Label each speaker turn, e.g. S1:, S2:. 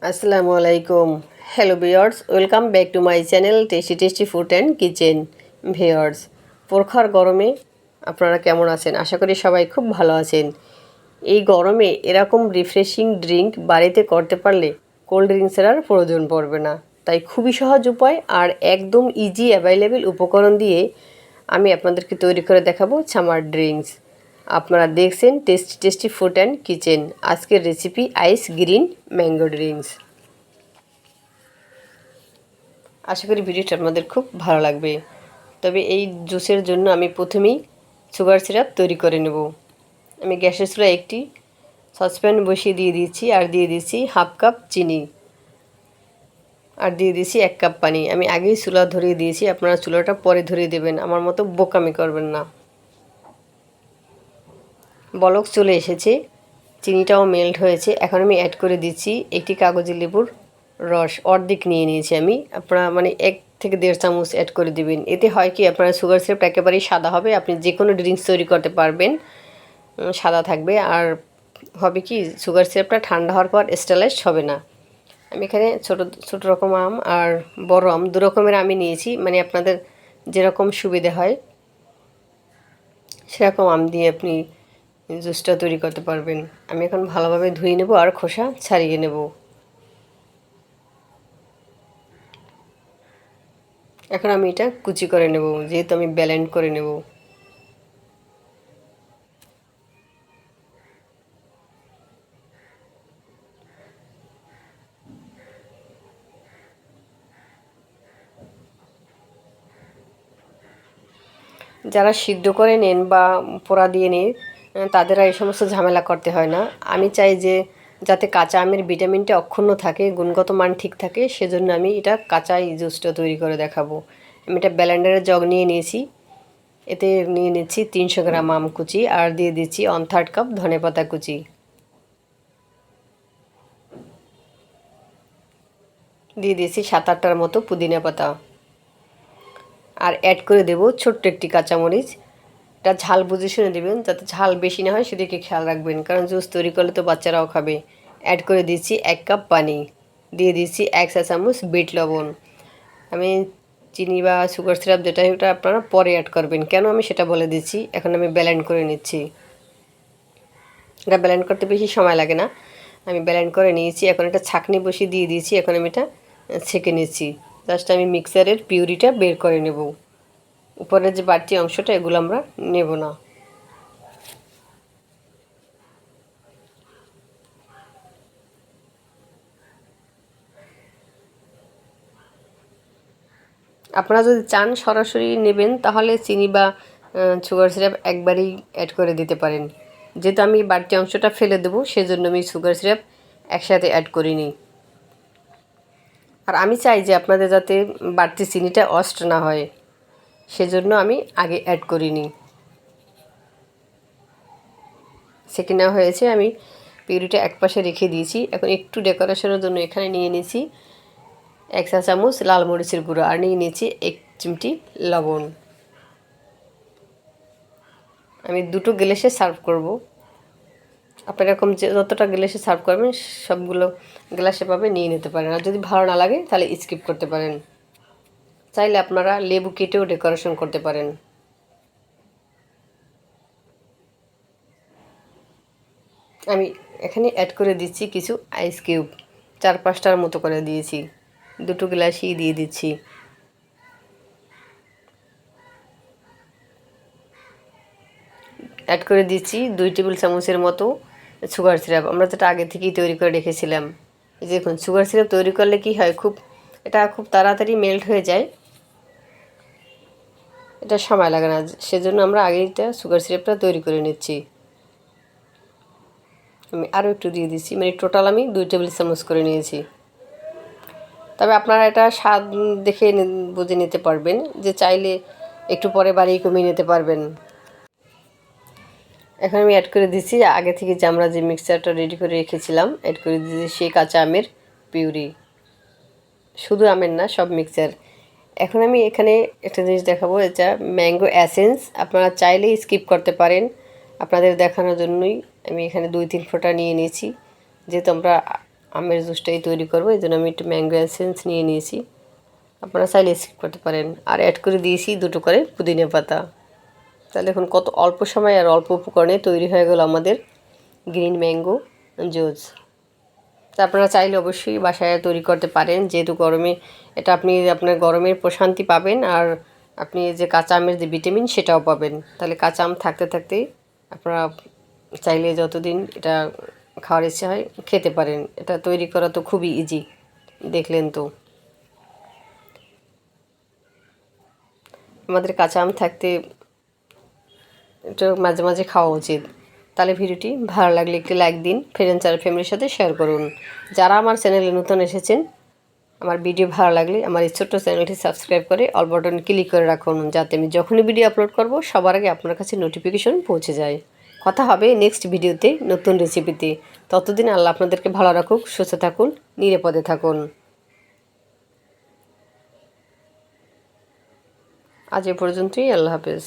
S1: Assalamu alaikum. Hello viewers, welcome back to my channel Tasty Food and Kitchen. Viewers, প্রখর গরমে আপনারা কেমন আছেন? আশা করি সবাই খুব ভালো আছেন। এই গরমে এরকম রিফ্রেশিং ড্রিঙ্ক বাড়িতে করতে পারলে কোল্ড ড্রিঙ্কসের আর প্রয়োজন পড়বে না। তাই খুবই সহজ উপায় আর একদম ইজি অ্যাভেলেবেল উপকরণ দিয়ে আমি আপনাদেরকে তৈরি করে দেখাবো সামার ড্রিঙ্কস। আপনারা দেখছেন টেস্টি ফুড অ্যান্ড কিচেন। আজকের রেসিপি আইস গ্রিন ম্যাঙ্গো ড্রিঙ্কস। আশা করি ভিডিওটা আপনাদের খুব ভালো লাগবে। তবে এই জুসের জন্য আমি প্রথমেই সুগার সিরাপ তৈরি করে নেব। আমি গ্যাসের চুলায় একটি সসপ্যান বসিয়ে দিয়ে দিচ্ছি আর দিয়ে দিচ্ছি হাফ কাপ চিনি আর দিয়ে দিচ্ছি 1 কাপ পানি। আমি আগেই চুলা ধরিয়ে দিয়েছি, আপনারা চুলাটা পরে ধরিয়ে দেবেন, আমার মতো বোকামি করবেন না। বলক চলে এসেছে, চিনিটাও মেল্ট হয়েছে। এখন আমি অ্যাড করে দিচ্ছি একটি কাগজি লেবুর রস, অর্ধেক নিয়ে নিয়েছি আমি। আপনারা 1 থেকে 1.5 চামচ অ্যাড করে দিবেন। এতে হয় কি, আপনার সুগার সিরাপটা একেবারেই সাদা হবে, আপনি যে কোনো ড্রিঙ্কস তৈরি করতে পারবেন, সাদা থাকবে। আর হবে কি, সুগার সিরাপটা ঠান্ডা হওয়ার পর স্টেলাইজড হবে না। আমি এখানে ছোট রকম আম আর বড় আম, 2 রকমের আমি নিয়েছি, আপনাদের যেরকম সুবিধে হয় সেরকম আম দিয়ে আপনি জুসটা তৈরি করতে পারবেন। আমি এখন ভালোভাবে ধুয়ে নেব আর খোসা ছাড়িয়ে নেব। এখন আমি এটা কুচি করে নেব, যেহেতু আমি ব্লেন্ড করে নেব। যারা সিদ্ধ করে নেন বা পোড়া দিয়ে নেন, তাদের আর এই সমস্ত ঝামেলা করতে হয় না। আমি চাই যে যাতে কাঁচা আমের ভিটামিনটা অক্ষুণ্ণ থাকে, গুণগত মান ঠিক থাকে, সেজন্য আমি এটা কাঁচাই জুসটা তৈরি করে দেখাবো। আমি এটা ব্লেন্ডারের জগ নিয়ে নিয়েছি, এতে নিয়ে নিচ্ছি 300 গ্রাম আম কুচি আর দিয়ে দিচ্ছি 1/3 কাপ ধনেপাতা কুচি। দিয়ে দিয়েছি 7-8টার মতো পুদিনা পাতা আর অ্যাড করে দেব ছোট্ট একটি কাঁচামরিচ। এটা ঝাল বুঝে শুনে দেবেন, যাতে ঝাল বেশি না হয় সেদিকে খেয়াল রাখবেন, কারণ জুস তৈরি করলে তো বাচ্চারাও খাবে। অ্যাড করে দিচ্ছি 1 কাপ পানি, দিয়ে দিচ্ছি 1 চা চামচ বিট লবণ। আমি চিনি বা সুগার সিরাপ যেটা, ওটা আপনারা পরে অ্যাড করবেন, কেন আমি সেটা বলে দিচ্ছি। এখন আমি ব্লেন্ড করে নিচ্ছি। এটা ব্লেন্ড করতে বেশি সময় লাগে না, আমি ব্লেন্ড করে নিয়েছি। এখন একটা ছাঁকনি বসিয়ে দিয়ে দিয়েছি, এখন আমি এটা ছেঁকে নিচ্ছি। জাস্ট আমি মিক্সারের পিউরিটা বের করে নেব, উপরের যে বাড়তি অংশটা এগুলো আমরা নেব না। আপনারা যদি চান সরাসরি নেবেন, তাহলে চিনি বা সুগার সিরাপ একবারেই অ্যাড করে দিতে পারেন। যেহেতু আমি বাড়তি অংশটা ফেলে দেবো, সেজন্য আমি সুগার সিরাপ একসাথে অ্যাড করিনি। আর আমি চাই যে আপনাদের যাতে বাড়তি চিনিটা নষ্ট না হয়, সেজন্য আমি আগে অ্যাড করিনি। সেকে নেওয়া হয়েছে, আমি পিউরিটা একপাশে রেখে দিয়েছি। এখন একটু ডেকোরেশনের জন্য এখানে নিয়ে নিয়েছি 1 চা চামচ লাল মরিচের গুঁড়ো আর নিয়ে নিয়েছি 1 চিমটি লবণ। আমি 2টো গ্লাসে সার্ভ করব। আপনারা এরকম যতটা গ্লাসে সার্ভ করবেন, সবগুলো গ্লাসে পাবে নিয়ে নিতে পারেন। আর যদি ভালো না লাগে তাহলে স্কিপ করতে পারেন। চাইলে আপনারা লেবু কেটেও ডেকোরেশন করতে পারেন। আমি এখানে অ্যাড করে দিচ্ছি কিছু আইস কিউব, 4-5টার মতো করে দিয়েছি। 2টো গ্লাসই দিয়ে দিচ্ছি। অ্যাড করে দিচ্ছি 2 টেবিল চামচের মতো সুগার সিরাপ, আমরা যেটা আগে থেকেই তৈরি করে রেখেছিলাম। এই দেখুন, সুগার সিরাপ তৈরি করলে কি হয়, এটা খুব তাড়াতাড়ি মেল্ট হয়ে যায়, এটা সময় লাগে না। সেজন্য আমরা আগেই এটা সুগার সিরাপটা তৈরি করে নিচ্ছি। আমি আরও একটু দিয়ে দিচ্ছি, টোটাল আমি 2 টেবিল চামচ করে নিয়েছি। তবে আপনারা এটা স্বাদ দেখে বুঝে নিতে পারবেন, যে চাইলে একটু পরে বাড়িয়ে কমিয়ে নিতে পারবেন। এখন আমি অ্যাড করে দিচ্ছি আগে থেকে যে আমরা যে মিক্সচারটা রেডি করে রেখেছিলাম, অ্যাড করে দিচ্ছি সেই কাঁচা আমের পিউরি, শুধু আমের না, সব মিক্সচার। এখন আমি এখানে একটা জিনিস দেখাবো, এটা ম্যাঙ্গো এসেন্স। আপনারা চাইলেই স্কিপ করতে পারেন, আপনাদের দেখানোর জন্যই আমি এখানে 2-3 ফোঁটা নিয়ে নিয়েছি। যেহেতু আমরা আমের জুসটাই তৈরি করবো, এই জন্য আমি একটু ম্যাঙ্গো এসেন্স নিয়ে নিয়েছি। আপনারা চাইলে স্কিপ করতে পারেন। আর অ্যাড করে দিয়েছি 2টো করে পুদিনা পাতা। তাহলে এখন কত অল্প সময় আর অল্প উপকরণে তৈরি হয়ে গেল আমাদের গ্রিন ম্যাঙ্গো জুস। তা আপনারা চাইলে অবশ্যই বাসায় তৈরি করতে পারেন, যেহেতু গরমে এটা আপনি আপনার গরমের প্রশান্তি পাবেন, আর আপনি যে কাঁচা আমের যে ভিটামিন সেটাও পাবেন। তাহলে কাঁচা আম থাকতে থাকতেই আপনারা চাইলে যতদিন এটা খাওয়ার ইচ্ছা হয় খেতে পারেন। এটা তৈরি করা তো খুবই ইজি, দেখলেন তো। আমাদের কাঁচা আম থাকতে এটা মাঝে মাঝে খাওয়া উচিত। তাহলে ভিডিওটি ভালো লাগলে একটি লাইক দিন, ফ্রেন্ডস আর ফ্যামিলির সাথে শেয়ার করুন। যারা আমার চ্যানেলে নতুন এসেছেন, আমার ভিডিও ভালো লাগলে আমার এই ছোট্ট চ্যানেলটি সাবস্ক্রাইব করে অল বাটন ক্লিক করে রাখুন, যাতে আমি যখনই ভিডিও আপলোড করব সবার আগে আপনার কাছে নোটিফিকেশন পৌঁছে যায়। কথা হবে নেক্সট ভিডিওতে নতুন রেসিপিতে। ততদিন আল্লাহ আপনাদেরকে ভালো রাখুক, সুস্থ থাকুন, নিরাপদে থাকুন। আজ এ পর্যন্তই। আল্লাহ হাফেজ।